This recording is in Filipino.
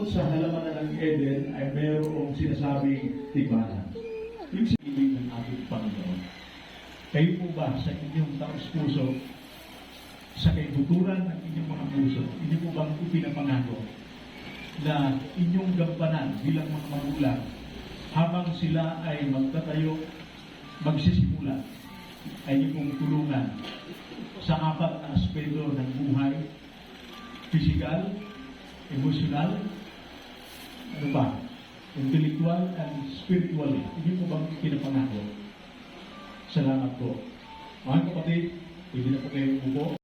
sa halaman ng Eden ay mayroong sinasabing tibanan. Yung sabihin ng ating Panginoon. Kayo po ba sa inyong taos-puso, sa kaibuturan ng inyong mga puso, inyo po bang ipinapangako na inyong gampanan bilang mga magulang habang sila ay magtatayo, magsisimula, ay inyo pong tulungan sa apat na aspeto ng buhay, physical, emotional, ano ba, intellectual and spiritually. Inyo po bang pinapangako? Salamat po. Mga kapatid, hindi na po kayo umupo.